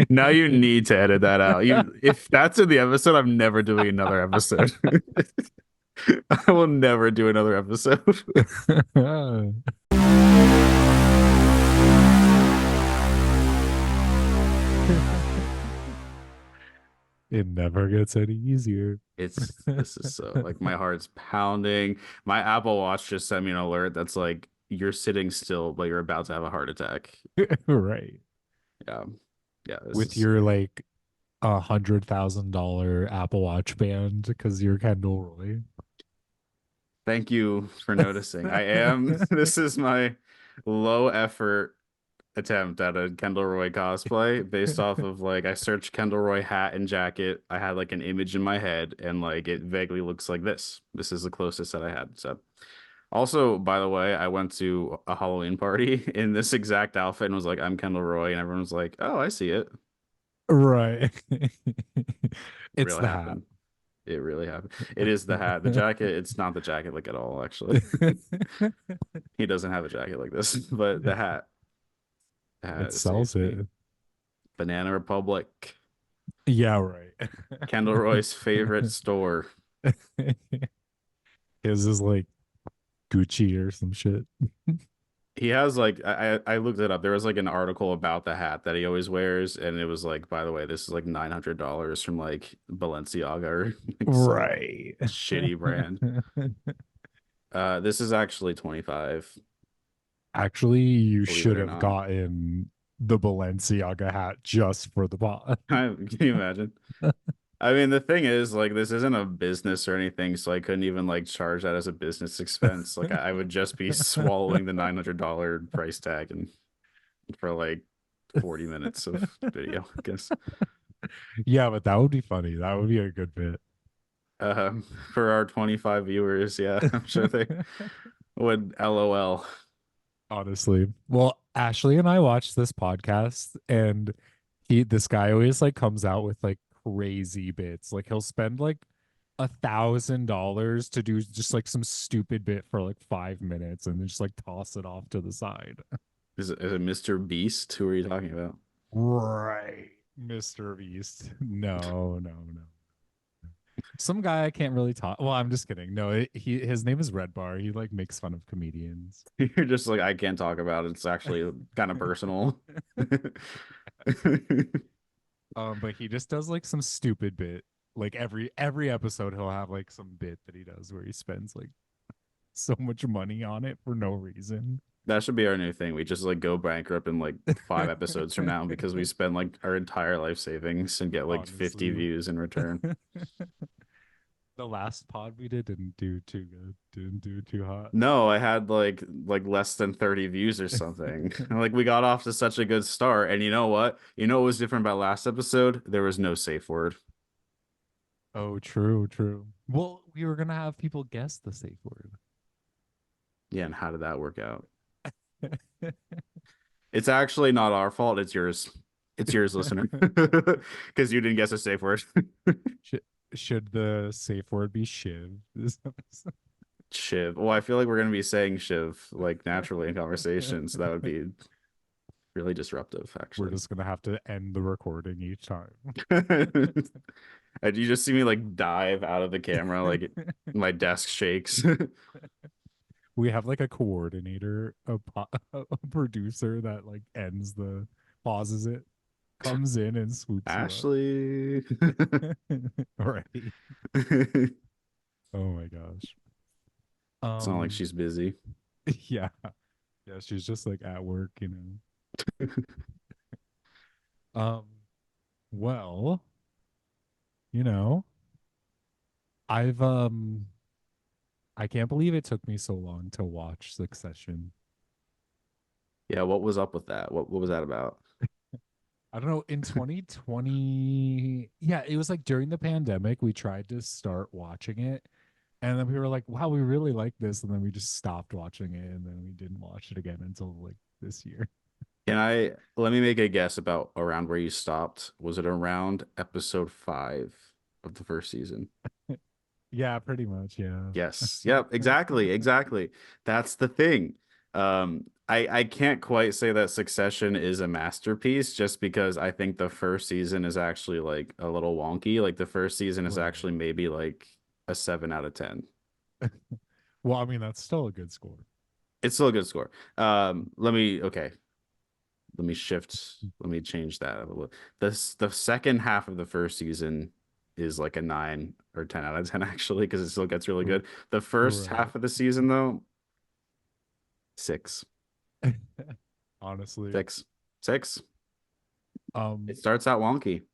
Now you need to edit that out. If that's in the episode, I'm never doing another episode. I will never do another episode. It never gets any easier. This is so like my heart's pounding. My Apple Watch just sent me an alert that's like you're sitting still, but you're about to have a heart attack. Right. Yeah. Yeah, this With is your like $100,000 Apple Watch band because you're Kendall Roy. thank you for noticing. I am this is my low effort attempt at a Kendall Roy cosplay based off of like I searched Kendall Roy hat and jacket. I had like an image in my head and like it vaguely looks like this. This is the closest that I had. So also, by the way, I went to a Halloween party in this exact outfit and was like, I'm Kendall Roy, and everyone was like, oh, I see it. Right. It's Really the hat. happened. It really happened. It is the hat. The jacket, it's not the jacket like at all, actually. He doesn't have a jacket like this, but the It hat sells saves me. it. Banana Republic, Yeah, right. Kendall Roy's favorite store. His is like Gucci or some shit. He has like I looked it up. There was like an article about the hat that he always wears, and it was like, by the way, this is like $900 from like Balenciaga or like some Right. shitty brand. This is actually 25, Actually, you believe it should or have not. gotten the Balenciaga hat just for the pot. Can you imagine? I mean, the thing is, like, this isn't a business or anything, so I couldn't even like charge that as a business expense. Like, I would just be swallowing the $900 price tag and for like 40 minutes of video, I guess. Yeah, but that would be funny. That would be a good bit. For our 25 viewers, yeah, I'm sure they would LOL. Honestly. Well, Ashley and I watched this podcast and this guy always like comes out with like crazy bits. Like he'll spend like $1,000 to do just like some stupid bit for like 5 minutes and then just like toss it off to the side. Is it Mr. Beast? Who are you talking about? Right. Mr. Beast. No, no, no. Some guy I can't really talk. Well, I'm just kidding. No, his name is Red Bar. He like makes fun of comedians. You're just like, I can't talk about it. It's actually kind of personal. But he just does like some stupid bit. Like every episode he'll have like some bit that he does where he spends like so much money on it for no reason. That should be our new thing. We just like go bankrupt in like 5 episodes from now because we spend like our entire life savings and get like 50 Honestly. views in return. The last pod we did didn't do too good. Didn't do too hot. No, I had like less than 30 views or something. Like we got off to such a good start. And you know what? You know what was different about last episode? There was no safe word. Oh, true, true. Well, we were gonna have people guess the safe word. Yeah, and how did that work out? It's actually not our fault. It's yours. It's yours, listener. Because you didn't guess a safe word. should, should the safe word be shiv this episode? Shiv. Well, I feel like we're gonna be saying Shiv like naturally in conversation, so that would be really disruptive, We're actually. just gonna have to end the recording each time. And you just see me like dive out of the camera, like my desk shakes. We have like a coordinator, a producer that like ends the pauses it, comes in and swoops you up. Ashley. Right. Oh my gosh. It's not like Um she's busy. yeah. Yeah, she's just like at work, you know. Um well, you know, I've I can't believe it took me so long to watch Succession. Yeah, what was up with that? What was that about? I don't know, in 2020, yeah, it was like during the pandemic, we tried to start watching it. And then we were like, wow, we really like this. And then we just stopped watching it. And then we didn't watch it again until like this year. Can I let me make a guess about around where you stopped? Was it around episode 5 of the first season? Yeah, pretty much. Yeah. Yes. Yep, exactly. Exactly. That's the thing. I can't quite say that Succession is a masterpiece just because I think the first season is actually like a little wonky. Like the first season is Right. actually maybe like a 7 out of 10. Well, I mean, that's still a good score. It's still a good score. Okay. Let me change that a little. The second half of the first season is like a 9 or 10 out of 10 actually, because it still gets really R- good. The first Right. half of the season though, six. Honestly. Six. Six. It Um, starts out wonky.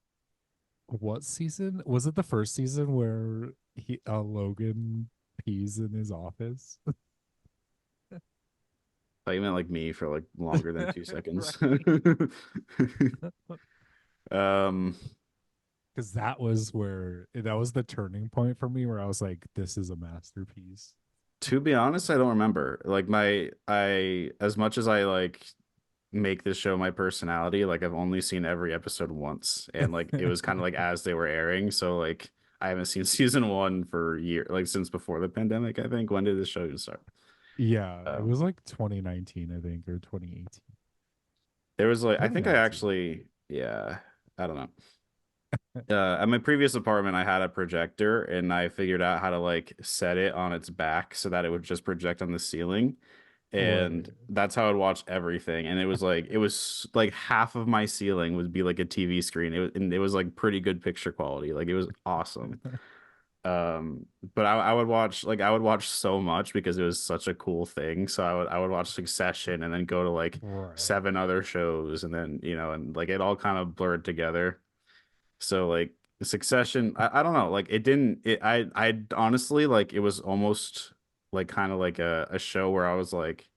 what season? Was it the first season where Logan pees in his office? Thought you meant like me for like longer than 2 seconds. Right. um, Because that was the turning point for me where I was like, this is a masterpiece. to be honest, I don't remember. Like I as much as I like make this show my personality, like I've only seen every episode once, and like it was kind of like as they were airing. So like I haven't seen season one for a year, like since before the pandemic. I think when did this show even start? Yeah, it Um, was like 2019, I think, or 2018. there was like I think I 2019. actually yeah I don't know. At my previous apartment, I had a projector, and I figured out how to like set it on its back so that it would just project on the ceiling. And Right. that's how I'd watch everything. And it was like half of my ceiling would be like a TV screen. And it was like pretty good picture quality. Like it was awesome. But I would watch so much because it was such a cool thing. So I would watch Succession and then go to like Right. seven other shows, and then and like it all kind of blurred together. So like Succession, I don't know, like it didn't it I honestly like it was almost like kind of like a show where I was like,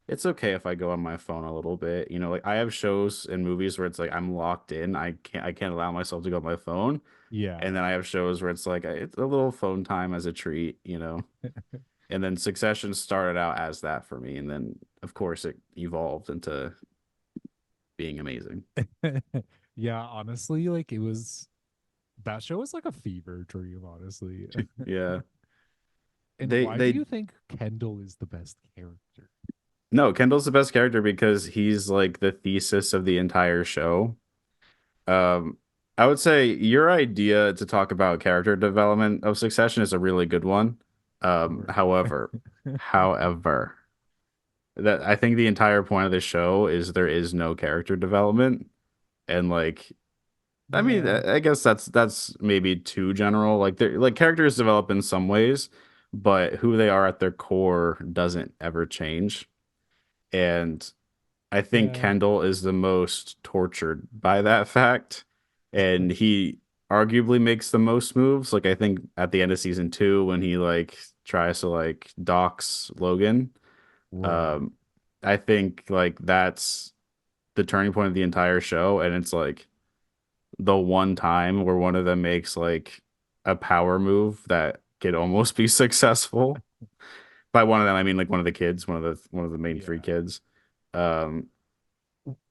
it's okay if I go on my phone a little bit. Like I have shows and movies where it's like I'm locked in. I can't allow myself to go on my phone. Yeah. And then I have shows where it's like it's a little phone time as a treat. And then Succession started out as that for me, and then of course it evolved into being amazing. Yeah, honestly, like that show was like a fever dream, honestly. Yeah. And They why do they you think Kendall is the best character? No, Kendall's the best character because he's like the thesis of the entire show. Um, I would say your idea to talk about character development of Succession is a really good one. Right. However, that I think the entire point of the show is there is no character development, and like, I mean, Yeah. I guess that's maybe too general. Like, like characters develop in some ways, but who they are at their core doesn't ever change. And I think Yeah. Kendall is the most tortured by that fact, and he arguably makes the most moves. Like I think at the end of season two, when he like tries to like dox Logan, Right. um, I think like that's the turning point of the entire show, and it's like the one time where one of them makes like a power move that could almost be successful. By one of them, I mean like one of the kids, one of the main three Yeah. kids. Um,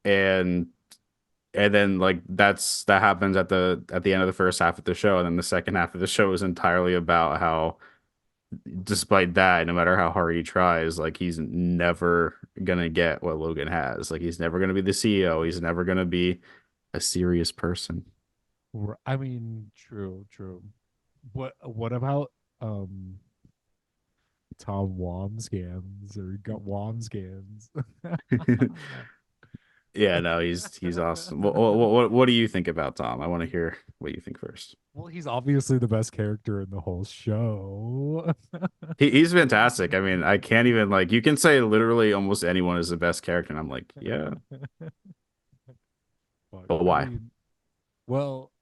and then like that happens at the end of the first half of the show, and then the second half of the show is entirely about how despite that, no matter how hard he tries, like he's never gonna get what Logan has. Like he's never gonna be the CEO, he's never gonna be a serious person. I mean, true, true. What about um Tom Wambsgans or got Wambsgans? Yeah, no, he's awesome. What do you think about Tom? I want to hear what you think first. Well, he's obviously the best character in the whole show. He's fantastic. I mean, I can't even like you can say literally almost anyone is the best character, and I'm like, yeah, Fuck. but I why? mean, well,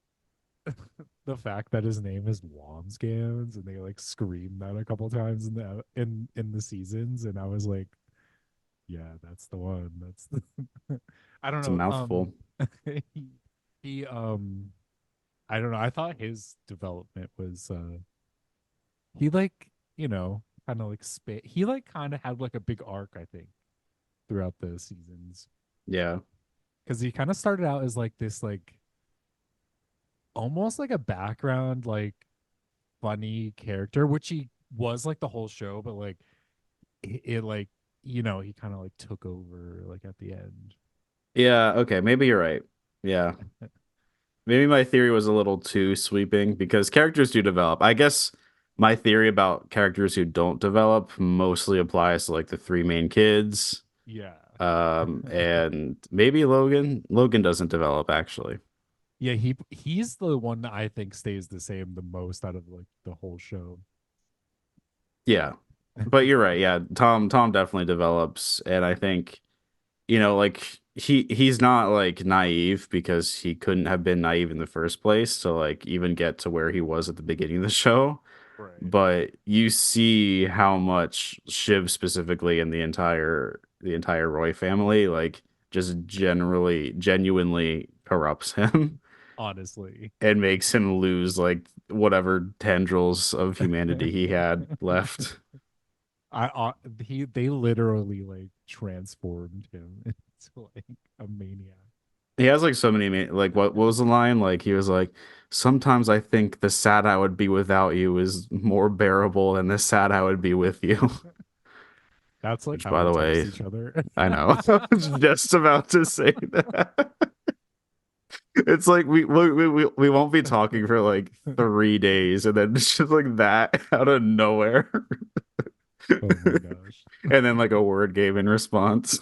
the fact that his name is Wambsgans and they like scream that a couple times in the seasons, and I was like, yeah, that's the one. That's the I don't It's a know. mouthful. He, he I don't know. I thought his development was he like, kind of like he like kind of had like a big arc, I think, throughout the seasons. Yeah. Because he kind of started out as like this like almost like a background like funny character, which he was like the whole show, but like it like he kind of like took over like at the end. Yeah, okay, maybe you're right. Yeah. Maybe my theory was a little too sweeping because characters do develop. I guess my theory about characters who don't develop mostly applies to like the three main kids. Yeah. And maybe Logan. Logan doesn't develop actually. Yeah, he's the one that I think stays the same the most out of like the whole show. Yeah. But you're right. Yeah, Tom definitely develops, and I think like he's not like naive because he couldn't have been naive in the first place to like even get to where he was at the beginning of the show. Right. But you see how much Shiv specifically and the entire Roy family like just generally genuinely corrupts him Honestly. and makes him lose like whatever tendrils of humanity he had left. They literally like transformed him into like a maniac. He has like so many like what was the line? Like he was like, "Sometimes I think the sad I would be without you is more bearable than the sad I would be with you." That's like Which, how by we the text way, each other. I know. I was just about to say that. It's like we won't be talking for like 3 days, and then it's just like that out of nowhere, Oh my gosh. and then like a word game in response.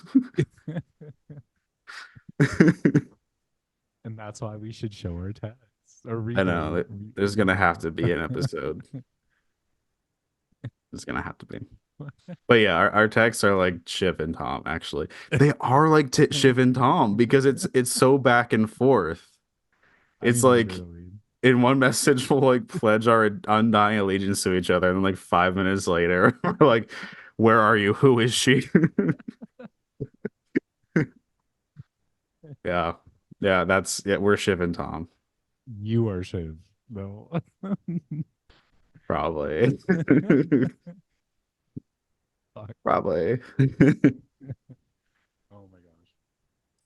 And that's why we should show our texts or I read know there's read gonna have them. to be an episode. There's gonna have to be. But yeah, our texts are like Shiv and Tom. Actually, they are like Shiv and Tom because it's so back and forth. I It's mean, like literally. in one message we'll like pledge our undying allegiance to each other, and then like 5 minutes later, we're like, "Where are you? Who is she?" Yeah, yeah, we're Shiv and Tom, You are Shiv, though. probably, Fuck. probably. Oh my gosh.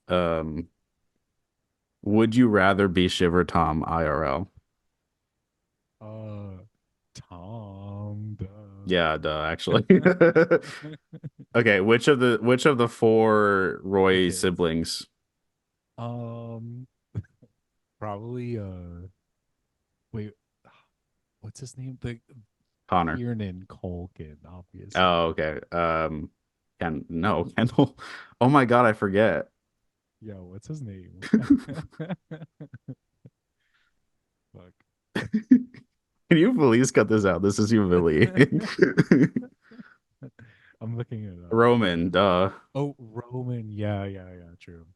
um, would you rather be Shiv or Tom IRL? Uh, Tom. Yeah, duh, actually. Duh. Okay, which of the four The Roy kids. siblings? Um, Probably. Wait, what's his name? The Connor. Kiernan Culkin, obviously. Oh, okay. No, Kendall. Oh my God, I forget. Yo, what's his name? Fuck. Can you please cut this out? This is humiliating. I'm looking it up. Roman, duh. Oh, Roman. Yeah, yeah, yeah. True.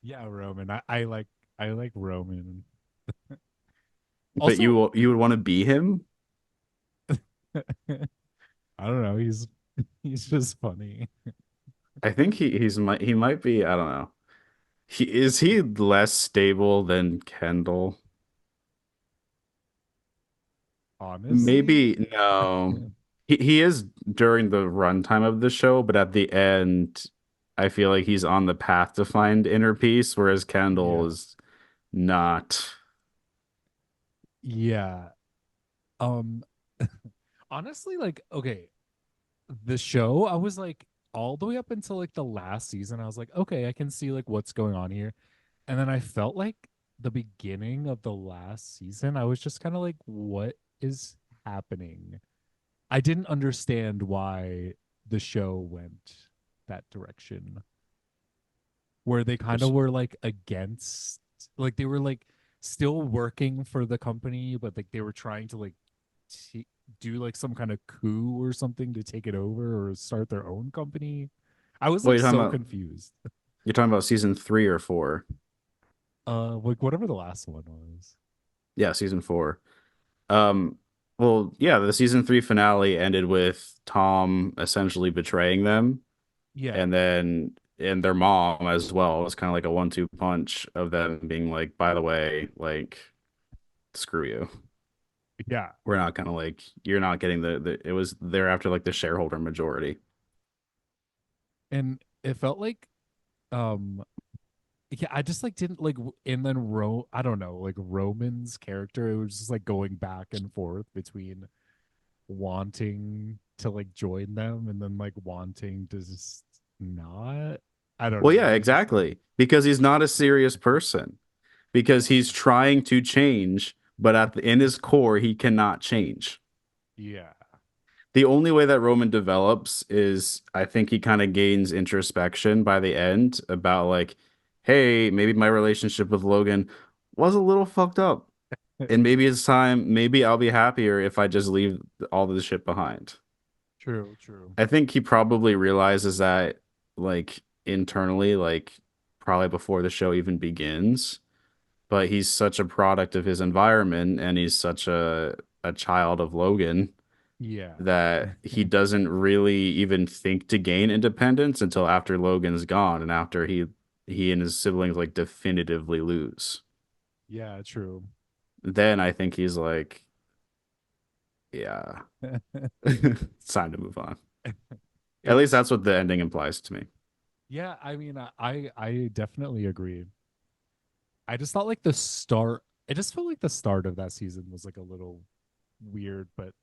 Yeah, Roman. I like Roman. But Also, you would want to be him? I don't know. He's just funny. I think he might be, I don't know. He less stable than Kendall? Honestly. Maybe no. He is during the runtime of the show, but at the end, I feel like he's on the path to find inner peace, whereas Kendall Yeah. is not. Yeah. Um Honestly, like, okay, the show, I was like all the way up until like the last season, I was like, okay, I can see like what's going on here. And then I felt like the beginning of the last season, I was just kind of like, what is happening? I didn't understand why the show went that direction, where they kind of were like against, like they were like still working for the company, but like they were trying to like t- do like some kind of coup or something to take it over or start their own company. I was Wait, like so confused. you're talking about season 3 or 4? Like whatever the last one was. Yeah, season 4. Um, well, yeah, the season 3 finale ended with Tom essentially betraying them, Yeah. and their mom as well. It was kind of like a 1-2 punch of them being like, by the way, like, screw you. Yeah. We're not gonna like you're not getting it was there after like the shareholder majority. And it felt like um yeah, I just like didn't like and then I don't know, like Roman's character, it was just like going back and forth between wanting to like join them and then like wanting to just not. I don't Well, know. yeah, He's just like, exactly. Because he's not a serious person. Because he's trying to change, but in his core, he cannot change. yeah, The only way that Roman develops is I think he kind of gains introspection by the end about like, hey, maybe my relationship with Logan was a little fucked up. And maybe it's time, maybe I'll be happier if I just leave all this shit behind. true, true. I think he probably realizes that like internally, like probably before the show even begins, but he's such a product of his environment and he's such a child of Logan Yeah. that he doesn't really even think to gain independence until after Logan's gone and after he and his siblings like definitively lose. Yeah, true. Then I think he's like, yeah, it's time to move on. At least It's that's what the ending implies to me. yeah, I mean I definitely agree. I just thought like the start I just felt like the start of that season was like a little weird, but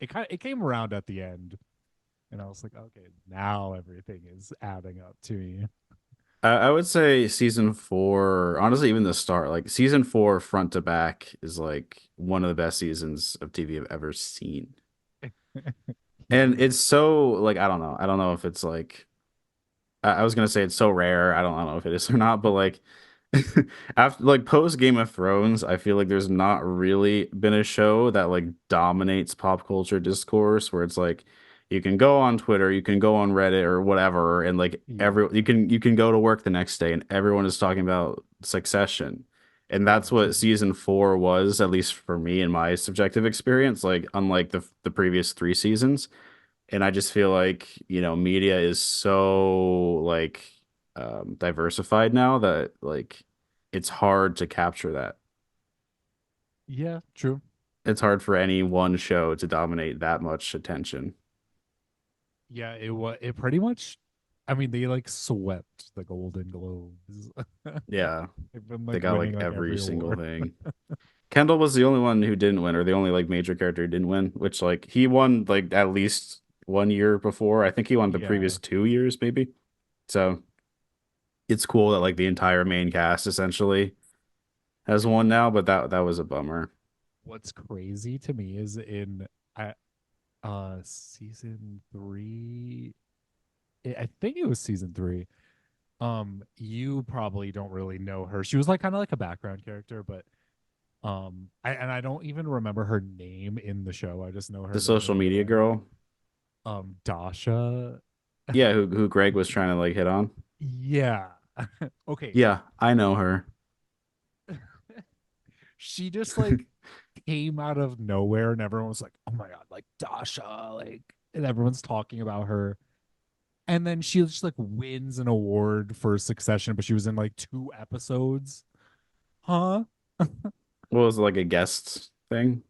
it came around at the end and I was like, okay, now everything is adding up to me. I would say season four, honestly, even the start, like season four, front to back, is like one of the best seasons of TV I've ever seen. Yeah. And it's so like I don't know. I don't know if it's like I was gonna say it's so rare. I don't know if it is or not, but like after like post Game of Thrones, I feel like there's not really been a show that like dominates pop culture discourse where it's like you can go on Twitter, you can go on Reddit or whatever, and like Yeah. you can go to work the next day and everyone is talking about Succession. And Yeah, that's what true. season four was, at least for me in my subjective experience, like unlike the previous three seasons. And I just feel like, you know, media is so like diversified now that like it's hard to capture that. Yeah, true. It's hard for any one show to dominate that much attention. Yeah, it pretty much I mean they like swept the Golden Globes. Yeah, They've been they like got winning like like every every single award. thing. Kendall was the only one who didn't win, or the only like major character who didn't win, which like he won like at least 1 year before. I think he won the Yeah. previous 2 years, maybe. So it's cool that like the entire main cast essentially has won now, but that was a bummer. What's crazy to me is in I season 3 I think it was season 3. You probably don't really know her. She was like kind of like a background character, but I don't even remember her name in the show. I just know her The social literally media as girl. Dasha. Yeah, who Greg was trying to like hit on. Yeah. Okay. Yeah, I know her. She just like came out of nowhere and everyone was like, "Oh my god, like Dasha," like and everyone's talking about her. And then she just like wins an award for Succession, but she was in like 2 episodes. Huh? What was it, like a guest thing?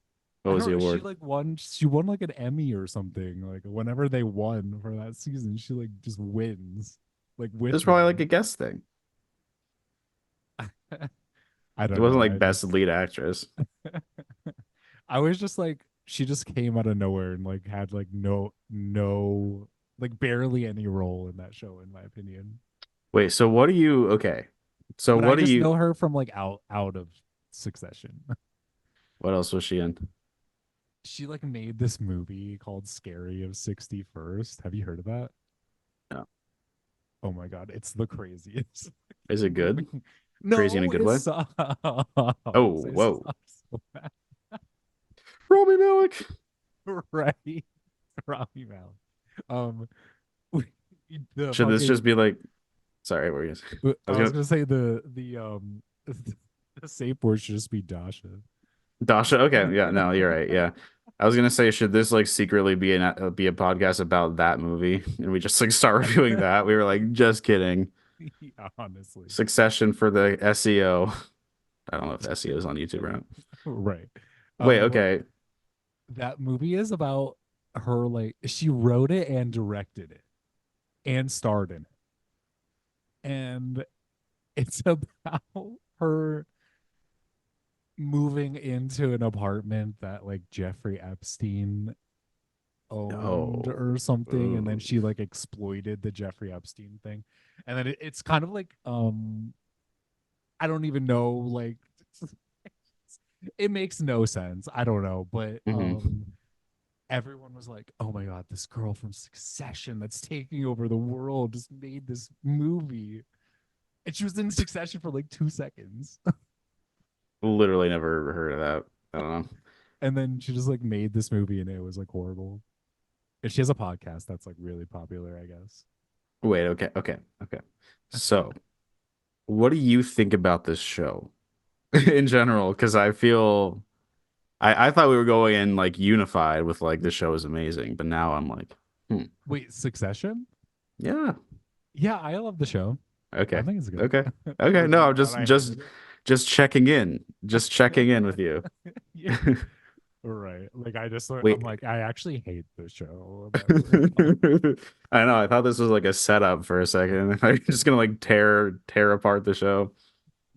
What I was don't the know. award? She won like an Emmy or something. Like whenever they won for that season, she like just wins like It with was probably like them. a guest thing. I It don't wasn't know. like best lead actress. I was just like she just came out of nowhere and like had like no like barely any role in that show in my opinion. Wait, so what do you okay. So But I what do just you know her from like out of Succession. what else was she in? She like made this movie called Scary of 61st. Have you heard of that? No. Oh my god, it's the craziest Is it good? movie. Crazy in a No, good it way? sucks. Oh, It whoa. sucks so bad. Romy Malik. Right, Robbie Malek. Um, we- the Should this fucking. just be like sorry, what were you gonna say? I was I was gonna gonna say the the safe word should just be Dasha. Dasha. Okay, yeah, no, you're right. Yeah, I was gonna say, should this like secretly be a podcast about that movie, and we just like start reviewing that? We were like, just kidding. Yeah, honestly, Succession for the SEO. I don't know if SEO is on YouTube or not. right. Wait, But okay. that movie is about her. Like she wrote it and directed it and starred in it, and it's about her moving into an apartment that like Jeffrey Epstein owned Oh, or something, and then ooh. she like exploited the Jeffrey Epstein thing. And then it's kind of like I don't even know, like it makes no sense. I don't know, but Mhm. everyone was like, "Oh my god, this girl from Succession that's taking over the world just made this movie." And she was in Succession for like 2 seconds. Literally never heard of that. I don't know. And then she just like made this movie and it was like horrible. And she has a podcast that's like really popular, I guess. Wait, okay, okay, okay. So, what do you think about this show in general? Because I feel I thought we were going in like unified with like the show is amazing, but now I'm like, hmm, Wait, Succession? yeah, Yeah, I love the show. I okay, think it's good. okay, okay. Or do No, you I'm thought just I just hated it? just checking in, just checking in with you. Yeah. Right. Like I'm Wait, like, I actually hate the show. I That's what I thought. know. I thought this was like a setup for a second. I'm just gonna like tear apart the show.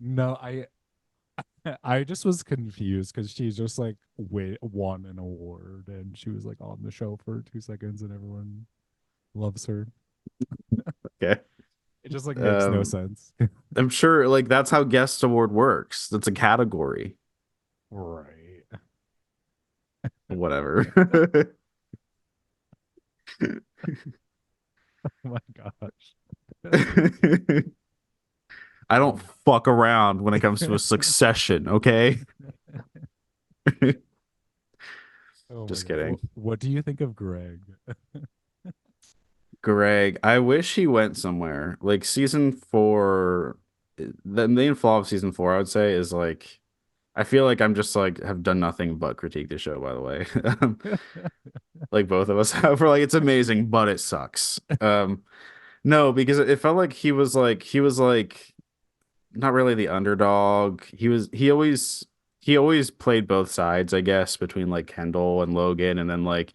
No, I just was confused because she just like won an award and she was like on the show for 2 seconds and everyone loves her. Okay. It just like makes no Um, sense. I'm sure like that's how guest award works. That's a category. Right. Whatever. Oh my gosh. I don't Um, fuck around when it comes to a succession, okay? oh my Just god. kidding. What do you think of Greg? Greg, I wish he went somewhere. Like season four, the main flaw of season four, I would say, is like I feel like I'm just like have done nothing but critique the show, by the way. Like both of us have. We're like, it's amazing, but it sucks. No, because it felt like he was like not really the underdog. He always played both sides, I guess, between like Kendall and Logan, and then like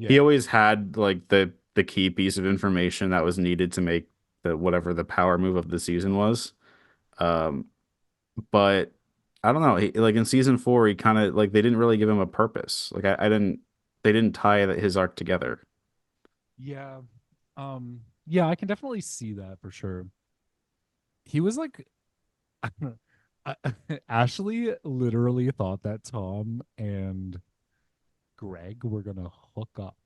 he Yeah. always had like the key piece of information that was needed to make the whatever the power move of the season was. Um, but I don't know. Like in season four, he kind of like they didn't really give him a purpose. Like I didn't they didn't tie his arc together. Yeah. Yeah, I can definitely see that for sure. He was like I don't know. Ashley literally thought that Tom and Greg were gonna hook up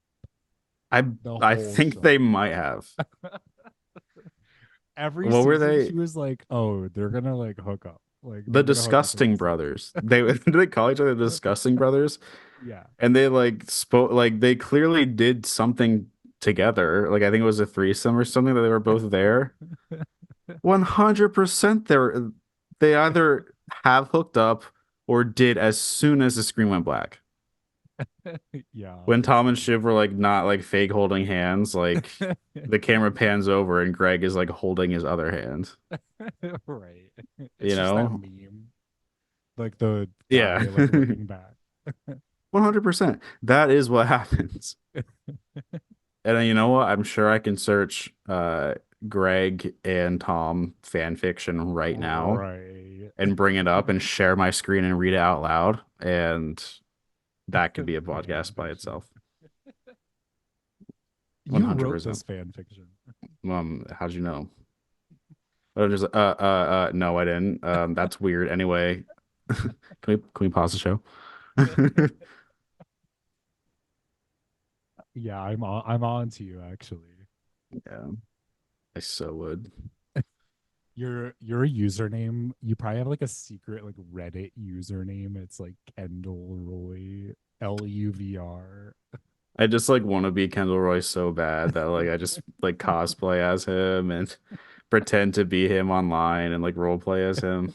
I the I whole think show. they might have. Every What were season they? she was like, "Oh, they're gonna like hook up. Like The they're gonna hook up in Disgusting this season." Brothers. They do they call each other the Disgusting Brothers? Yeah. And they like spoke like they clearly did something together. Like I think it was a threesome or something that they were both there. 100% they either have hooked up or did as soon as the screen went black. Yeah, When it's Tom and Shiv were like not like fake holding hands, like the camera pans over and Greg is like holding his other hand. right. It's You just that know? meme, like the Yeah. guy like looking back. 100%. That is what happens. And you know what? I'm sure I can search Greg and Tom fan fiction right now Right. and bring it up and share my screen and read it out loud. And that could be a Fan podcast by fiction. itself. You wrote 100%. this fan fiction. How'd you know? Oh, just no, I didn't. That's weird. Anyway, can we pause the show? Yeah, I'm on to you actually. Yeah, I so would. Your username, you probably have like a secret like Reddit username. It's like Kendall Roy LUVR. I just like want to be Kendall Roy so bad that like I just like cosplay as him and pretend to be him online and like role play as him.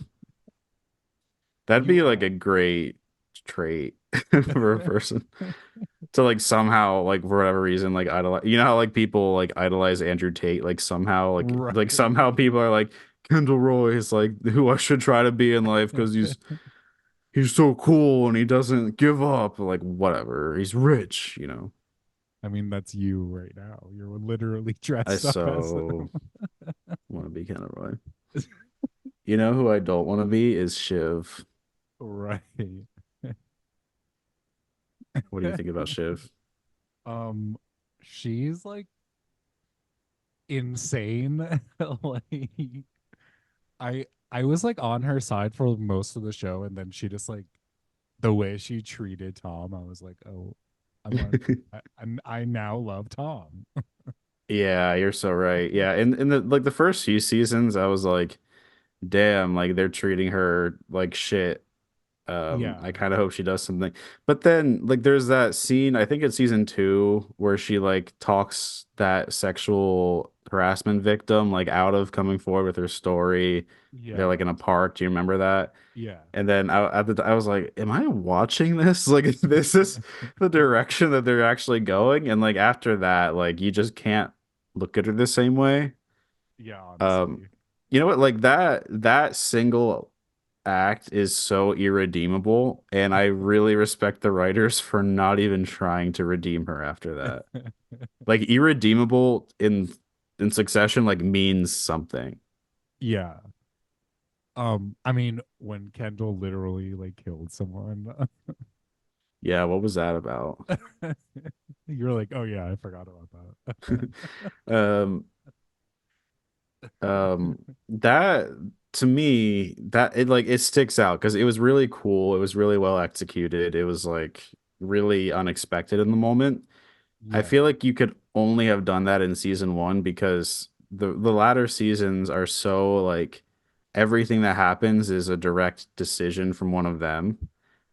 That'd You be like a great trait for a person to like somehow like for whatever reason like idolize. You know how like people like idolize Andrew Tate like somehow like somehow right. people are like Kendall Roy is like who I should try to be in life because he's so cool and he doesn't give up like whatever. He's rich, you know. I mean, that's you right now. You're literally I dressed up as so want to be Kendall Roy. You know who I don't want to be is Shiv. right. What do you think about Shiv? Um, she's like insane. Like I was like on her side for most of the show, and then she just like the way she treated Tom, I was like, oh, I'm on. I now love Tom. Yeah, you're so right. Yeah, in the like the first few seasons, I was like, damn, like they're treating her like shit. Yeah, I kind of hope she does something. But then like there's that scene, I think it's season 2, where she like talks that sexual harassment victim like out of coming forward with her story. They're yeah, like in a park. Do you remember that? yeah, And then I was like, am I watching this? Like, this is the direction that they're actually going. And like after that, like you just can't look at her the same way. yeah. Um, Honestly, you know what? Like that single act is so irredeemable, and I really respect the writers for not even trying to redeem her after that. Like irredeemable in Succession like means something. yeah. I mean, when Kendall literally like killed someone, Yeah, what was that about? you're like, oh yeah, I forgot about Um that to me that it like it sticks out because it was really cool, it was really well executed, it was like really unexpected in the moment. I Yeah, feel like you could only have done that in season 1 because the latter seasons are so like everything that happens is a direct decision from one of them,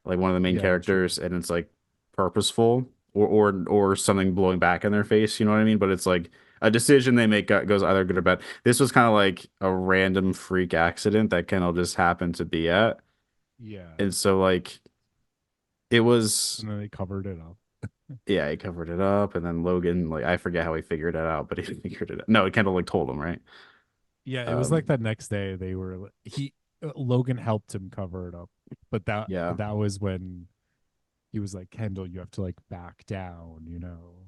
like one of the main yeah, true. characters, and it's like purposeful or something blowing back in their face, you know what I mean? But it's like a decision they make goes either good or bad. This was kind of like a random freak accident that Kendall just happened to be at. Yeah, And so like it was and then they covered it up. yeah, he covered it up, and then Logan, like I forget how he figured it out, but he figured it out. No, Kendall like told him, right? Yeah, it was like Um, that next day they were he Logan helped him cover it up, but yeah. that was when he was like, Kendall, you have to like back down, you know?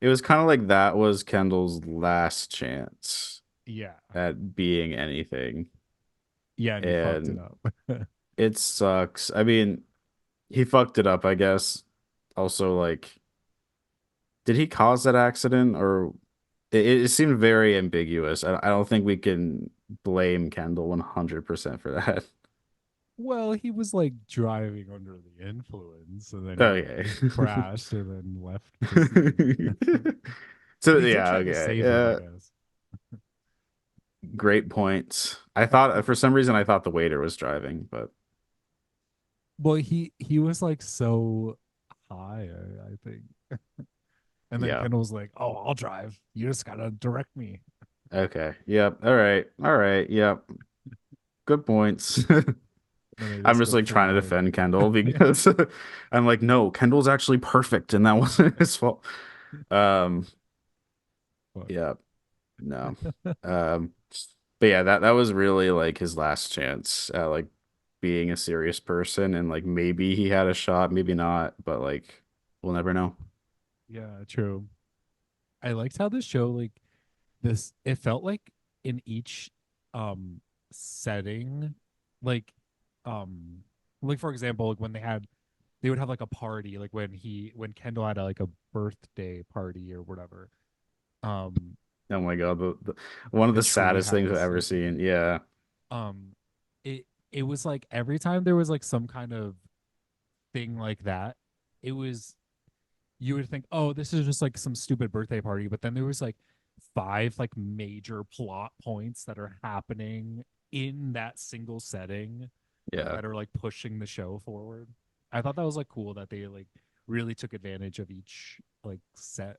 It was kind of like that was Kendall's last chance Yeah, at being anything. yeah, and he fucked it And up. it sucks. I mean, he fucked it up, I guess. Also, like, did he cause that accident or it seemed very ambiguous. I don't think we can blame Kendall 100% for that. Well, he was like driving under the influence, and then he like Okay. crashed and then left the scene. So But he did yeah, try to okay. save him, I Yeah, guess. great points. I thought for some reason I thought the waiter was driving, but Well, he was like so high, I think. And then yeah. Kendall was like, "Oh, I'll drive. You just gotta direct me." Okay. Yep. All right. All right. Yep. Good points. Then they I'm just just go like trying to flying. defend Kendall because I'm like, no, Kendall's actually perfect and that wasn't his fault. Um, But yeah, no. Um, but yeah, that was really like his last chance at like being a serious person, and like maybe he had a shot, maybe not, but like we'll never know. yeah, true. I liked how this show like this it felt like in each um setting like um like for example like when they would have like a party like when Kendall had like a birthday party or whatever um Oh my God, one of the the tree saddest things I've house ever seen. Yeah, um it it was like every time there was like some kind of thing like that it was you would think, oh, this is just like some stupid birthday party, but then there was like five like major plot points that are happening in that single setting yeah. that are like pushing the show forward. I thought that was like cool that they like really took advantage of each like set,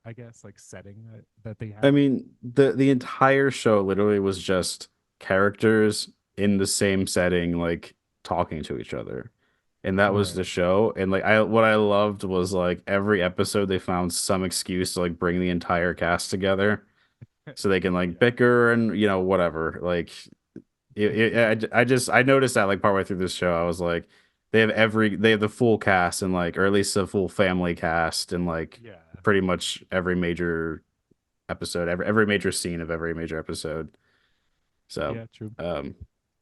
I guess, like setting that they I had. mean, the entire show literally was just characters in the same setting, like talking to each other. And that was the Right. show. And like I what I loved was like every episode they found some excuse to like bring the entire cast together so they can like Yeah. bicker and whatever. Like I noticed that like partway through this show, I was like, they have the full cast and like or at least a full family cast and like Yeah. pretty much every major episode, every major scene of every major episode. So, Yeah, true. um,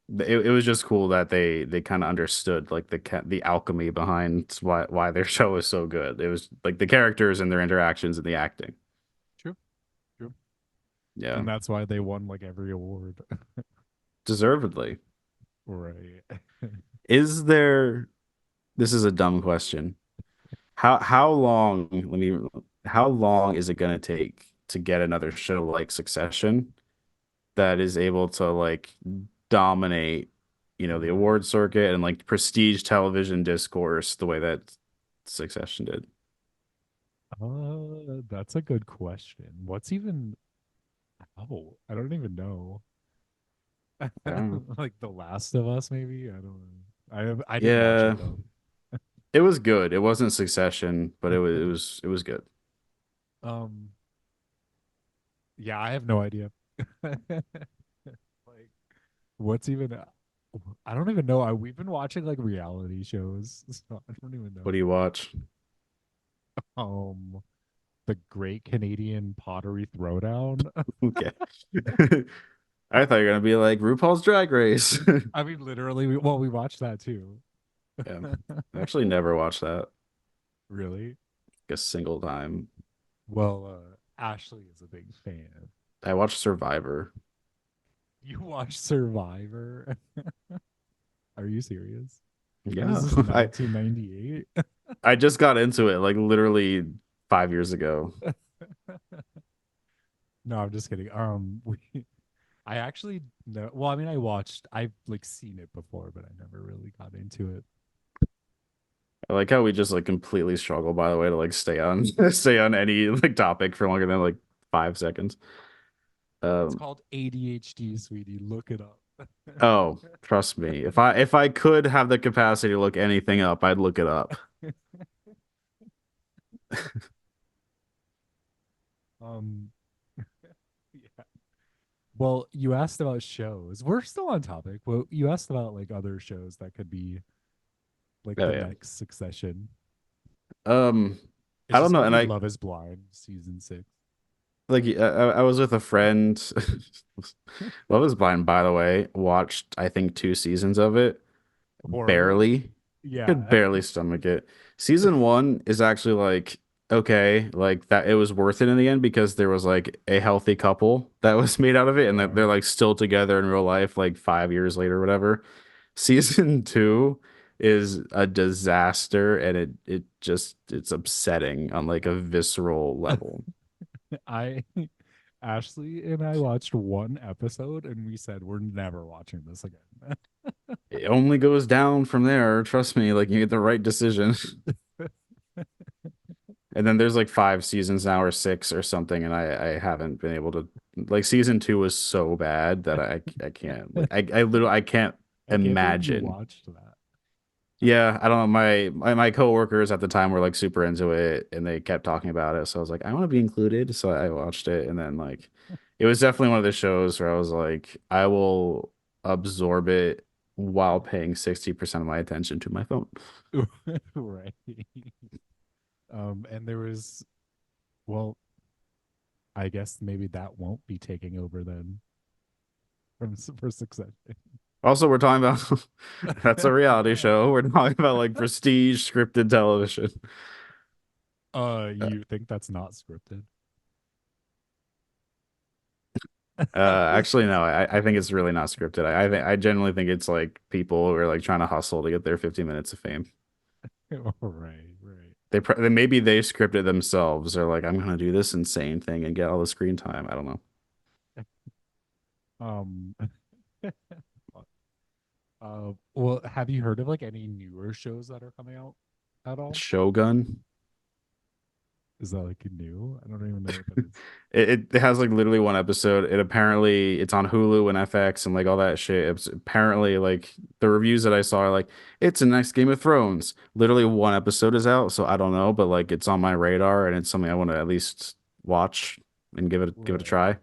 it was just cool that they kind of understood like the alchemy behind why their show is so good. It was like the characters and their interactions and the acting. True, true. Yeah, And that's why they won like every award. deservedly. Right. Is there, this is a dumb question. How long, how long is it gonna take to get another show like Succession that is able to like dominate, the award circuit and like prestige television discourse the way that Succession did? That's a good question. What's even Oh, I don't even know. I don't know. Like The Last of Us, maybe? I don't know. I didn't watch it Yeah, though. it was good. It wasn't Succession, but it was good. Um, yeah, I have no idea. Like, what's even? I don't even know. We've been watching like reality shows, so I don't even What know. do you watch? Um, the Great Canadian Pottery Throwdown. Okay. I thought you were gonna be like RuPaul's Drag Race. I mean, literally, we watched that too. Yeah. I actually never watched that Really? a single time. Well, Ashley is a big fan. I watched Survivor. You watched Survivor? Are you serious? Yeah. This is I 1998. I just got into it like literally 5 years ago. No, I'm just kidding. I actually know. Well, I mean, I've like seen it before, but I never really got into it. I like how we just like completely struggle, by the way, to like stay on stay on any like topic for longer than like 5 seconds. It's Um, called ADHD, sweetie. Look it up. oh, trust me. If I could have the capacity to look anything up, I'd look it up. um, yeah. Well, you asked about shows. We're still on topic. Well, you asked about like other shows that could be like Oh the yeah. next Succession. Um, It's I don't just know, gonna and be I Love Is Blind season 6. like I was with a friend. Love is Blind, by the way, watched I think 2 seasons of it. Horrible. Barely. Could Yeah. barely stomach it. Season one is actually like okay, like that it was worth it in the end because there was like a healthy couple that was made out of it and that they're Right. like still together in real life like 5 years later or whatever. Season two is a disaster and it's upsetting on like a visceral level. I Ashley and I watched one episode and we said we're never watching this again. It only goes down from there. Trust me, like you get the right decision. And then there's like 5 seasons now or six or something, and I haven't been able to like season two was so bad that I can't like I literally I can't I can't believe you imagine. watched that. Yeah, I don't know. My coworkers at the time were like super into it and they kept talking about it. So I was like, I want to be included. So I watched it and then like it was definitely one of the shows where I was like, I will absorb it while paying 60% of my attention to my phone. Right. And there was, well, I guess maybe that won't be taking over then for Succession. Also, we're talking about that's a reality show. We're talking about like prestige scripted television. Uh, You think that's not scripted? actually, no. I think it's really not scripted. I genuinely think it's like people who are like trying to hustle to get their 15 minutes of fame. Right, right. Maybe they scripted themselves. They're like, I'm gonna do this insane thing and get all the screen time. I don't know. Um, well, have you heard of like any newer shows that are coming out at all? Shogun. Is that like new? I don't even know what that is. It has like literally one episode. It's on Hulu and FX and like all that shit. It's apparently like the reviews that I saw are like it's the next Game of Thrones. Literally one episode is out, so I don't know, but like it's on my radar and it's something I want to at least watch and give it a Right. try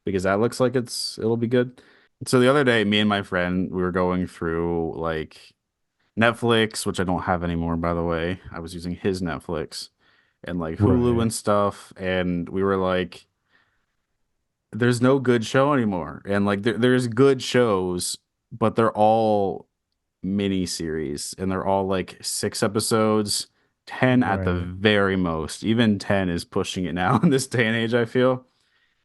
because that looks like it'll be good. So the other day, me and my friend we were going through like Netflix, which I don't have anymore, by the way. I was using his Netflix and like Hulu Right. and stuff, and we were like there's no good show anymore. And like there's good shows, but they're all mini series and they're all like 6 episodes, 10 at the Right. very most. Even 10 is pushing it now in this day and age, I feel.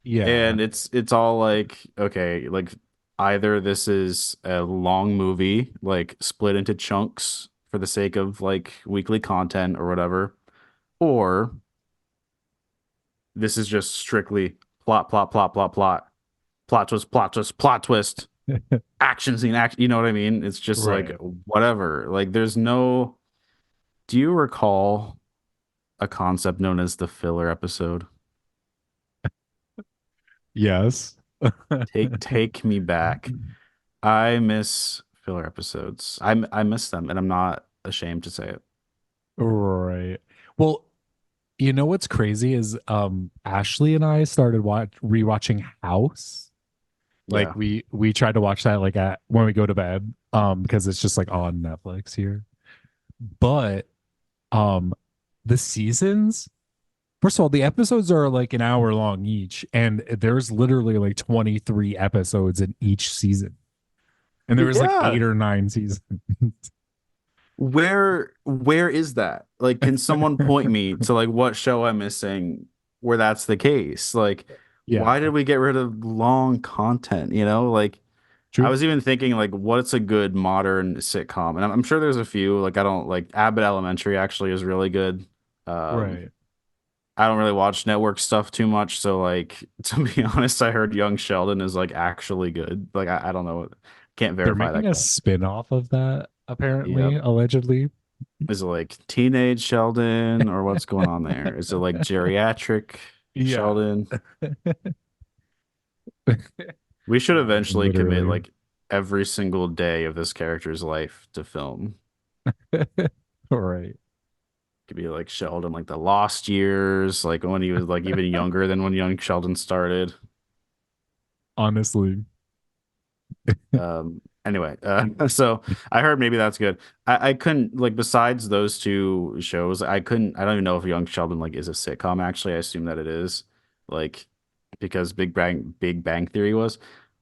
Yeah. And it's all like, okay, like either this is a long movie, like split into chunks for the sake of like weekly content or whatever, or this is just strictly plot, plot, plot, plot, plot, plot twist, plot twist, plot twist, action scene, action. You know what I mean? It's just like Right. whatever. Like there's no. Do you recall a concept known as the filler episode? Yes. Take me back. I miss filler episodes. I miss them, and I'm not ashamed to say it. Right. Well, you know what's crazy is Ashley and I started rewatching House. Like Yeah, we tried to watch that like at when we go to bed because it's just like on Netflix here. But um the seasons, first of all, the episodes are like an hour long each, and there's literally like 23 episodes in each season. And there was like yeah. 8 or 9 seasons. Where is that? Like, can someone point me to like what show I'm missing where that's the case? Like, Yeah, why did we get rid of long content? You know, like I true. was even thinking like what's a good modern sitcom, and I'm sure there's a few. Like I don't like Abbott Elementary actually is really good. Um, Right. I don't really watch network stuff too much, so like to be honest, I heard Young Sheldon is like actually good. Like I don't know, can't They're verify making that a claim. spin-off of that, apparently, Yep. allegedly. Is it like teenage Sheldon or what's going on there? Is it like geriatric Yeah. Sheldon? We should eventually commit Literally. like every single day of this character's life to film. Right. Could be like Sheldon, like the lost years, like when he was like even younger than when young Sheldon started. Honestly. Anyway, so I heard maybe that's good. I couldn't like besides those two shows, I don't even know if Young Sheldon like is a sitcom actually. I assume that it is, like because Big Bang Theory was.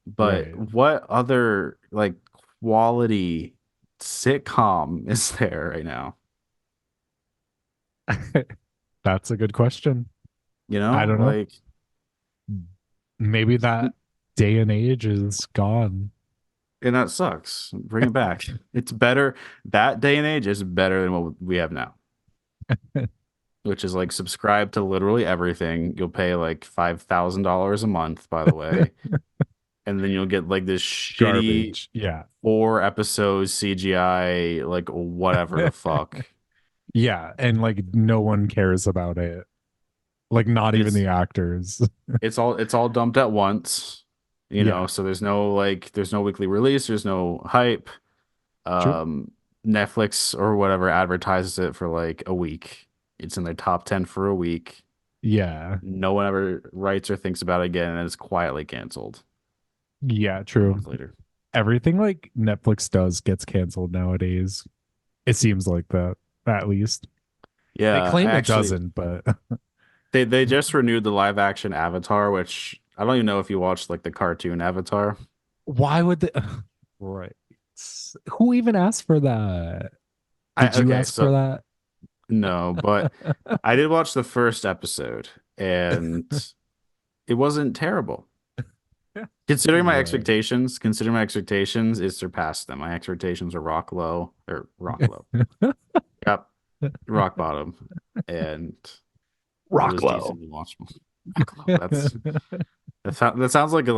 But Right. what other like quality sitcom is there right now? That's a good question. You I know, don't know. like Maybe that day and age is gone. and that sucks. Bring it back. It's better. That day and age is better than what we have now, which is like subscribe to literally everything. You'll pay like $5,000 a month, by the way, and then you'll get like this shitty Garbage. Yeah. 4 episodes CGI, like whatever the fuck. Yeah. And like no one cares about it. Like not even It's the actors. it's all dumped at once, Yeah. so there's no weekly release, there's no hype. True. um Netflix or whatever advertises it for like a week. It's in their top 10 for a week. Yeah. No one ever writes or thinks about it again, and it's quietly canceled Yeah. a True. month later. Everything like Netflix does gets canceled nowadays. It seems like that, at least. They Yeah, claim it actually, doesn't, but they just renewed the live action Avatar, which I don't even know if you watched like the cartoon Avatar. why would they? Right. Who even asked for that? Did you Okay, ask for so that? no, but I did watch the first episode, and it wasn't terrible. Right. Considering my expectations, it surpassed them. My expectations are rock low or rock low. Yep, rock bottom, and it was Rocklow. decently watchable. Rock low. That sounds like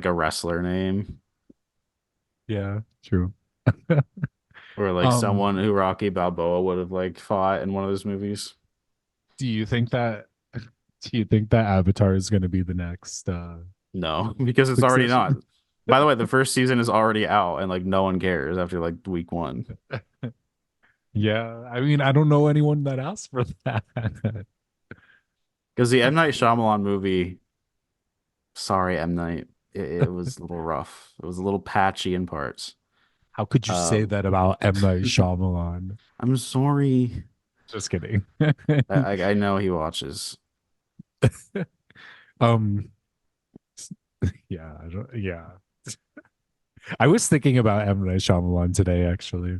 a wrestler name Yeah, true. or like um, someone who Rocky Balboa would have like fought in one of those movies. do you think that do you think that Avatar is going to be the next No, because it's already not. succession? By the way, the first season is already out, and like no one cares after like week one. Yeah, I mean, I don't know anyone that asked for that. Because the M Night Shyamalan movie, sorry M Night, it was a little rough. It was a little patchy in parts. How could you say Um, that about M. Night Shyamalan? I'm sorry. Just kidding. I know he watches. um, yeah, yeah. I was thinking about M. Night Shyamalan today, actually,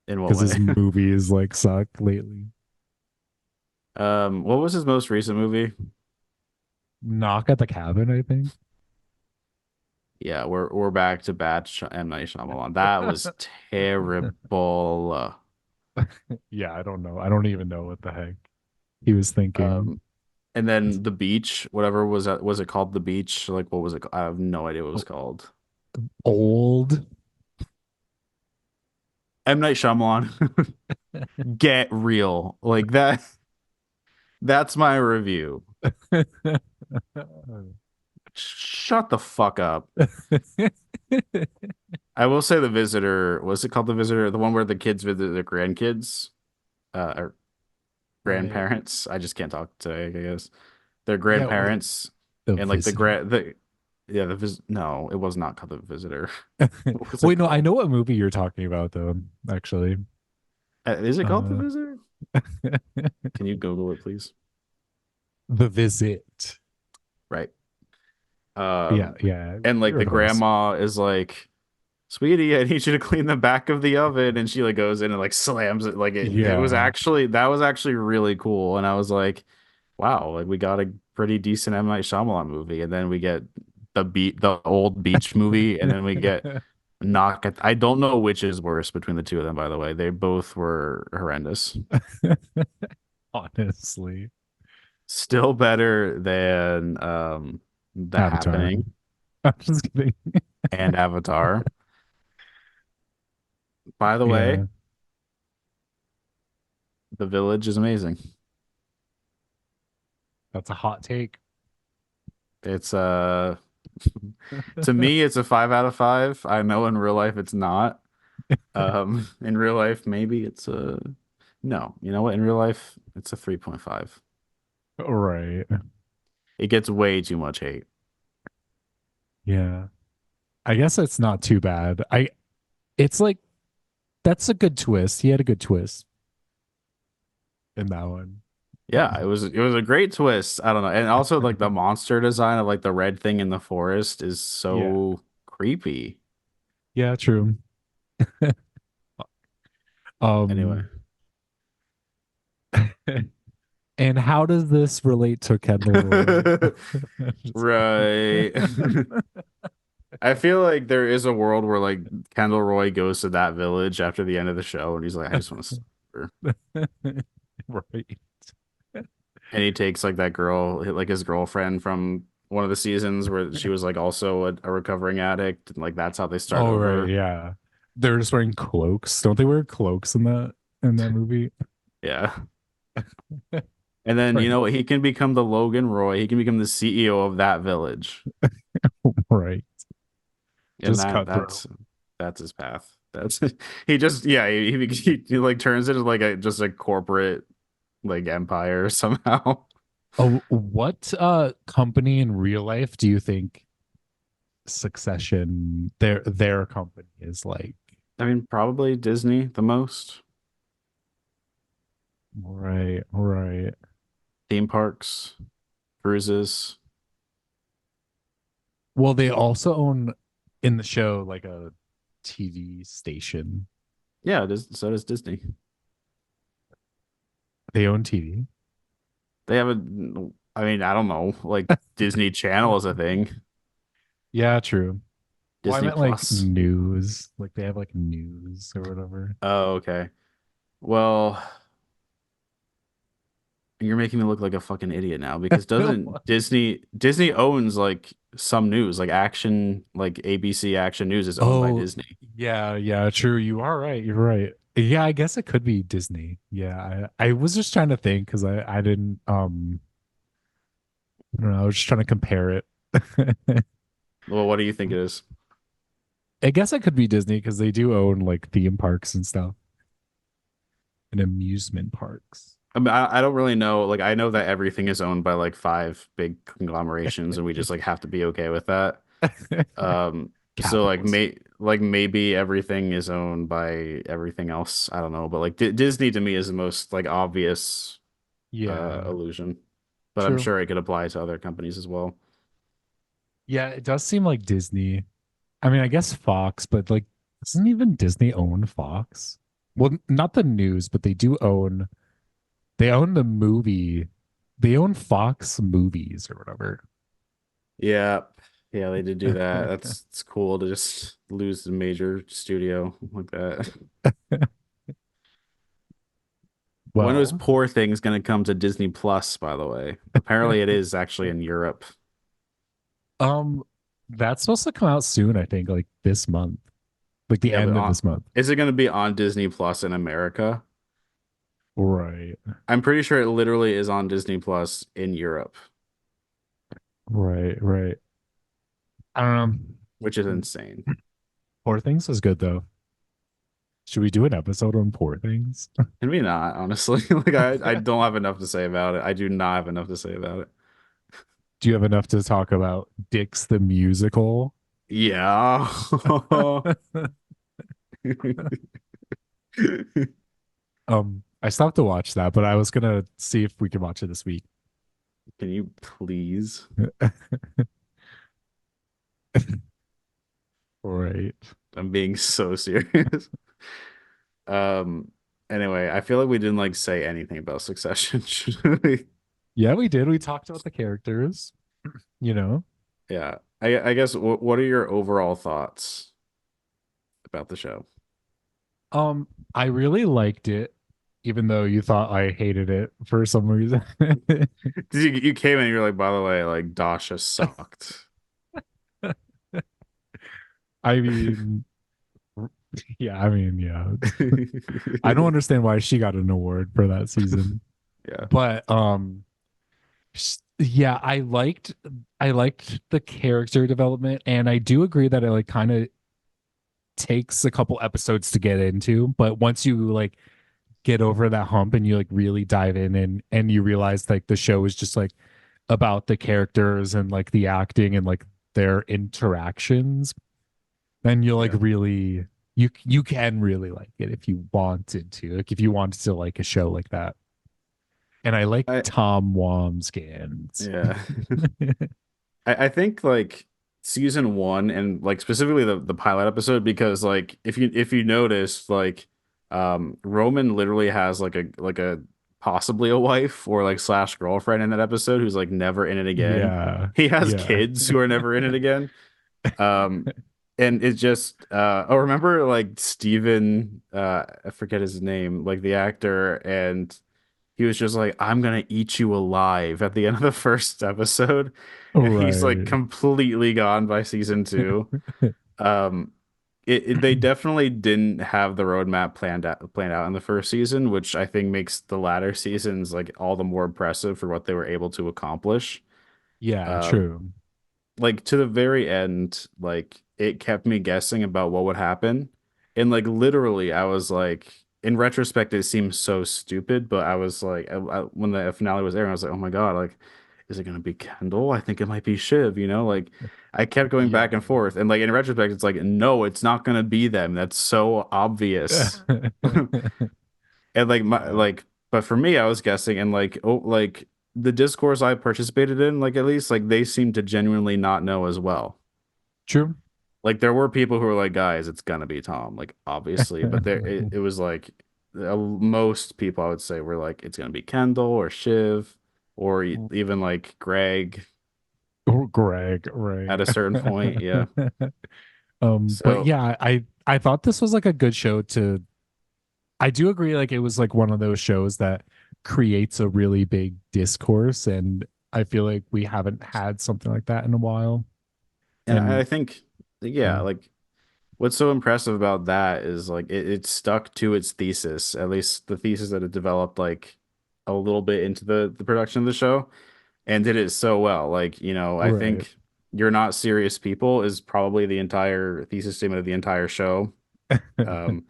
In what because his way? movies like suck lately. What was his most recent movie? Knock at the Cabin, I think. Yeah, we're back to M. Night Shyamalan. That was terrible. Yeah, I don't know. I don't even know what the heck he was thinking. Um, and then The Beach, whatever was that? Was it called The Beach? Like, what was it? I have no idea what it was called. Old. M. Night Shyamalan, get real. Like that. That's my review. Shut the fuck up. I will say The Visitor. Was it called The Visitor? The one where the kids visit their grandkids, or Right. grandparents. I just can't talk today. I guess their Yeah, wait. grandparents The and like Visitor. the yeah no, it was not called The Visitor. What was it Wait, no, I called? know what movie you're talking about though, actually. Is it called The Uh Visitor? Can you Google it, please? The Visit. Right. Yeah, Um, yeah. and like You're the close. grandma is like, "Sweetie, I need you to clean the back of the oven," and she like goes in and like slams it. Like it was Yeah. actually that was actually really cool, and I was like, "Wow, like we got a pretty decent M Night Shyamalan movie," and then we get the old beach movie, and then we get Knock at. I don't know which is worse between the two of them. By the way, they both were horrendous. Honestly. Still better than The Avatar. Happening I'm just kidding. and Avatar. By the way, Yeah, The Village is amazing. that's a hot take. It's to me it's a 5 out of 5. I know in real life it's not. In real life maybe it's a no. You know what? In real life it's a 3.5. Right. It gets way too much hate. Yeah. I guess it's not too bad. It's like that's a good twist. He had a good twist in that one. Yeah, it was a great twist. I don't know. And also like the monster design of like the red thing in the forest is Yeah. so creepy. Yeah, true. Anyway. Um and how does this relate to Kendall Roy? Just Right. I feel like there is a world where like Kendall Roy goes to that village after the end of the show and he's like, I just want to sleep here. right. And he takes like that girl, like his girlfriend from one of the seasons where she was like also a recovering addict, and like that's how they start Oh right, over. yeah. They're just wearing cloaks. Don't they wear cloaks in that movie? Yeah. And then you Right. know what? He can become the Logan Roy. He can become the CEO of that village. Right. And Just cut through. that's his path. That's he just yeah, he like turns it into like a just a corporate like empire somehow. Oh, what company in real life do you think Succession their company is like? I mean, probably Disney the most. Right, right. Theme parks, cruises. Well, they also own in the show like a TV station. Yeah, so does Disney. They own TV. They have a, I mean, I don't know, like Disney Channel is a thing. Yeah, true. Well, I Disney meant like Plus. news. Like they have like news or whatever. Oh, okay. Well, you're making me look like a fucking idiot now because doesn't Disney owns like some news, like Action, like ABC Action News is owned by Oh, Disney. yeah, yeah, true. You are right. You're right. Yeah, I guess it could be Disney. Yeah, I was just trying to think because I didn't I don't know, I was just trying to compare it. Well, what do you think it is? I guess it could be Disney because they do own like theme parks and stuff and amusement parks. I mean, I don't really know. Like, I know that everything is owned by like five big conglomerations, and we just like have to be okay with that. So like Capitals. maybe everything is owned by everything else. I don't know, but like Disney to me is the most like obvious Yeah, illusion, but I'm true. sure it could apply to other companies as well. Yeah, it does seem like Disney. I mean, I guess Fox, but like, doesn't even Disney own Fox? Well, not the news, but they own the movie. They own Fox movies or whatever. Yeah, yeah, they did do that. That's it's cool to just lose the major studio like that. When was Well, Poor Things gonna come to Disney Plus, by the way? Apparently it is actually in Europe. um, that's supposed to come out soon, I think, like this month, like the Yeah, but end of this month. is it gonna be on Disney Plus in America? Right. I'm pretty sure it literally is on Disney Plus in Europe, Right, right. which is insane. Poor Things is good though. Should we do an episode on Poor Things? Can we not, honestly? Like I don't have enough to say about it. I do not have enough to say about it. Do you have enough to talk about Dix the musical? Yeah. I stopped to watch that, but I was gonna see if we could watch it this week. Can you please? Right. I'm being so serious. Um, anyway, I feel like we didn't like say anything about Succession. Should we? Yeah, we did. We talked about the characters, you know. Yeah. I guess what are your overall thoughts about the show? Um, I really liked it, even though you thought I hated it for some reason. 'Cause you came in and you're like, by the way, like Dasha sucked. I mean, yeah, I mean, yeah. I don't understand why she got an award for that season. Yeah. But yeah, I liked the character development, and I do agree that it like kind of takes a couple episodes to get into, but once you like get over that hump and you like really dive in and you realize like the show is just like about the characters and like the acting and like their interactions, then you'll like Yeah. really you can really like it if you wanted to, like if you wanted to like a show like that. And I like I Tom Wamsgans. yeah. I think like season one and like specifically the pilot episode because like if you notice like Roman literally has like a possibly a wife or like slash girlfriend in that episode who's like never in it again. Yeah. He has Yeah. kids who are never in it again. Um and it's just oh remember like Steven I forget his name like the actor and he was just like, I'm gonna eat you alive at the end of the first episode. And he's like Right. completely gone by season two. Um, they definitely didn't have the roadmap planned out in the first season, which I think makes the latter seasons like all the more impressive for what they were able to accomplish. Yeah, Um, true. like to the very end, like it kept me guessing about what would happen. And like literally, I was like, in retrospect, it seems so stupid, but I was like, when the finale was airing, I was like, oh my God, like, is it gonna be Kendall? I think it might be Shiv, Like I kept going back Yeah. and forth. And like in retrospect, it's like, no, it's not gonna be them. That's so obvious. And like my Yeah. but for me, I was guessing and like oh like the discourse I participated in, like at least like they seemed to genuinely not know as well. True. Like there were people who were like, guys, it's gonna be Tom, like obviously, but it was like most people I would say were like, it's gonna be Kendall or Shiv or even like Greg Or Greg, right. at a certain point. Yeah. But So yeah, I thought this was like a good show to I do agree like it was like one of those shows that creates a really big discourse, and I feel like we haven't had something like that in a while. and I And think yeah, yeah. like what's so impressive about that is like it stuck to its thesis, at least the thesis that it developed like a little bit into the production of the show and did it so well. Like, I Right. think You're Not Serious People is probably the entire thesis statement of the entire show. Um,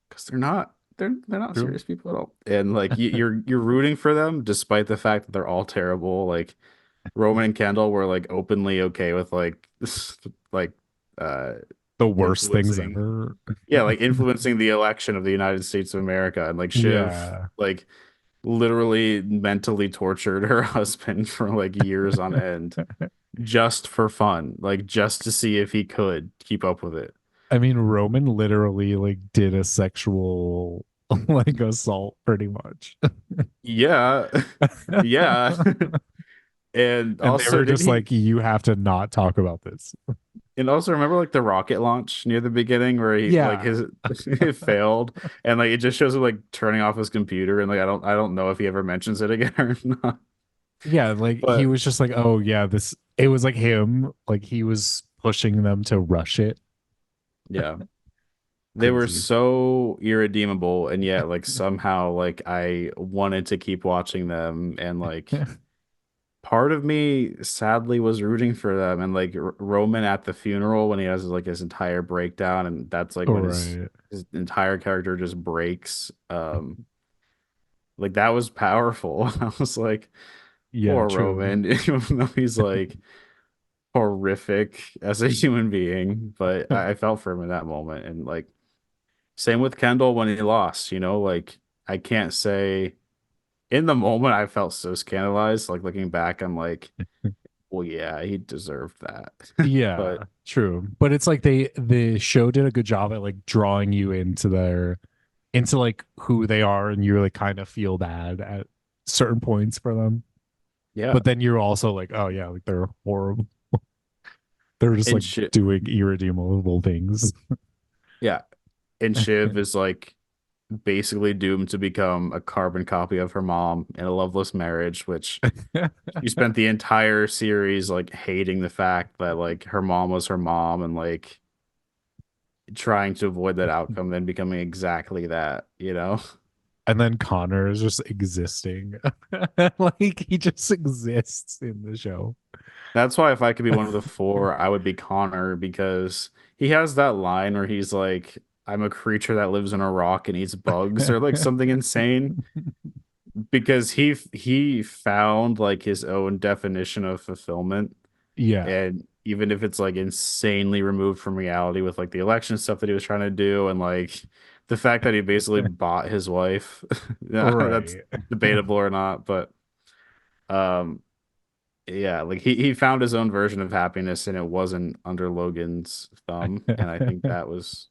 because they're not True. serious people at all. And like you're rooting for them despite the fact that they're all terrible. Like Roman and Kendall were like openly okay with like like uh The worst things influencing ever. yeah, like influencing the election of the United States of America and like Shiv Yeah. like literally mentally tortured her husband for like years on end. just for fun, like just to see if he could keep up with it. I mean, Roman literally like did a sexual like assault pretty much. Yeah. Yeah. And And they also were did just he like, you have to not talk about this. and also remember like the rocket launch near the beginning where he like Yeah. his it failed and like it just shows him like turning off his computer and like I don't know if he ever mentions it again or not. Yeah, like he But was just like, oh yeah, this it was like him, like he was pushing them to rush it. yeah. They were Crazy. so irredeemable and yet like somehow like I wanted to keep watching them and like part of me sadly was rooting for them and like Roman at the funeral when he has like his entire breakdown and that's like All when his right. his entire character just breaks like that was powerful. I was like Yeah, poor true. Roman even though he's like horrific as a human being but I felt for him in that moment and like same with Kendall when he lost, like I can't say in the moment I felt so scandalized like looking back I'm like well, yeah, he deserved that. Yeah, But true. But it's like the show did a good job at like drawing you into their into like who they are and you really kind of feel bad at certain points for them. yeah, But then you're also like, oh yeah, like they're horrible. They're just and like Shiv, doing irredeemable things. yeah, and Shiv is like basically doomed to become a carbon copy of her mom in a loveless marriage, which she spent the entire series like hating the fact that like her mom was her mom and like trying to avoid that outcome, then becoming exactly that. And then Connor is just existing. Like he just exists in the show. That's why if I could be one of the four, I would be Connor because he has that line where he's like, I'm a creature that lives in a rock and eats bugs or like something insane because he found like his own definition of fulfillment. Yeah. And even if it's like insanely removed from reality with like the election stuff that he was trying to do and like the fact that he basically bought his wife, yeah, that's Right. debatable or not, but um yeah, like he found his own version of happiness and it wasn't under Logan's thumb. And I think that was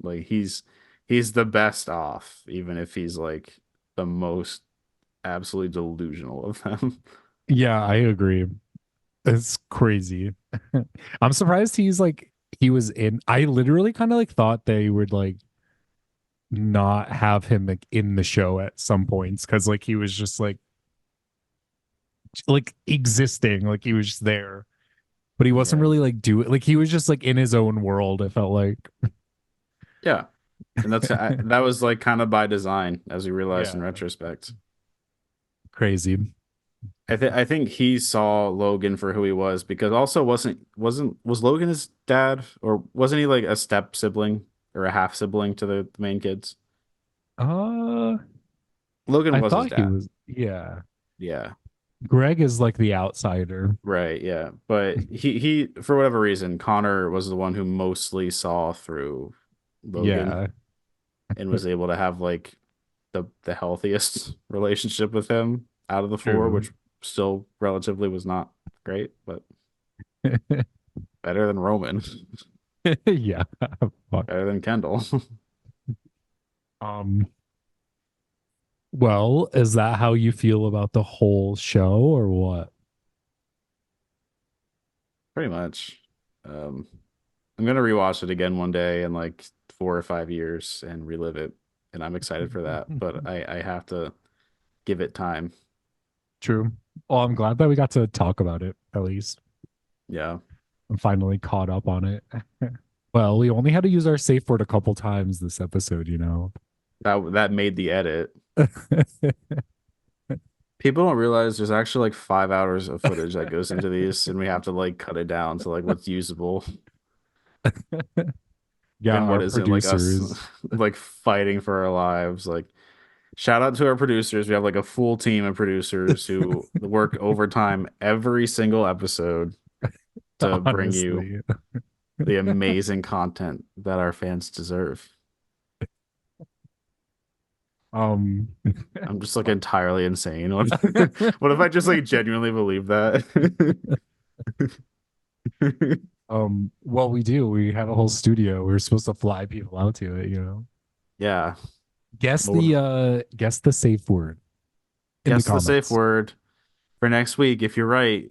like he's the best off, even if he's like the most absolutely delusional of them. Yeah, I agree. It's crazy. I'm surprised he's like he was in I literally kind of like thought they would like not have him like in the show at some points because like he was just like existing, like he was just there. But he wasn't Yeah. really like doing like he was just like in his own world, it felt like. Yeah. And that was like kind of by design, as we realized in Yeah. retrospect. Crazy. I think he saw Logan for who he was because also was Logan his dad or wasn't he like a step sibling or a half sibling to the main kids? Uh Logan I was his thought he dad. was, yeah. Yeah. Greg is like the outsider. Right, yeah. But he for whatever reason, Connor was the one who mostly saw through Logan Yeah. and was able to have like the healthiest relationship with him out of the four, True. which still relatively was not great, but better than Roman, Yeah. Fuck. better than Kendall. Um well, is that how you feel about the whole show or what? Pretty much. Um I'm gonna rewatch it again one day in like 4 or 5 years and relive it. And I'm excited for that. But I have to give it time. True. Well, I'm glad that we got to talk about it at least. Yeah. I'm finally caught up on it. Well, we only had to use our safe word a couple times this episode, you know. That made the edit. People don't realize there's actually like 5 hours of footage that goes into these, and we have to like cut it down to like what's usable Yeah, and what our isn't. Like us, producers. like fighting for our lives. Like shout out to our producers. We have like a full team of producers who work overtime every single episode to bring you Honestly. the amazing content that our fans deserve. Um I'm just like entirely insane. What if I just like genuinely believe that? Well, we do. We have a whole studio. We're supposed to fly people out to it, you know. Yeah. Guess the safe word in the Guess the safe comments. word for next week. If you're right,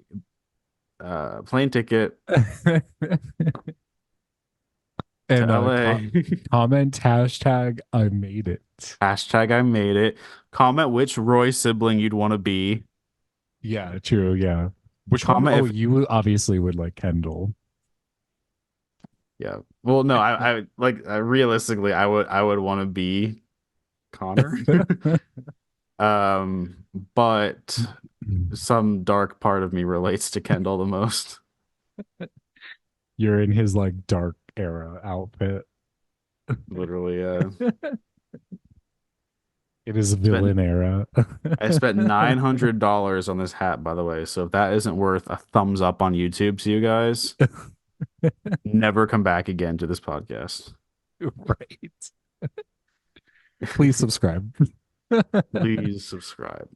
plane ticket to And LA. comment hashtag I made it. Hashtag I made it. Comment which Roy sibling you'd want to be. Yeah, true. Yeah. Which one? Comment Oh, if you obviously would like Kendall. yeah. Well, no, I like realistically, I would want to be Connor. Um, but some dark part of me relates to Kendall the most. You're in his like dark era outfit. Literally, It is spent villain era. I spent $900 on this hat, by the way. So if that isn't worth a thumbs up on YouTube to you guys, never come back again to this podcast. Right. Please subscribe. Please subscribe.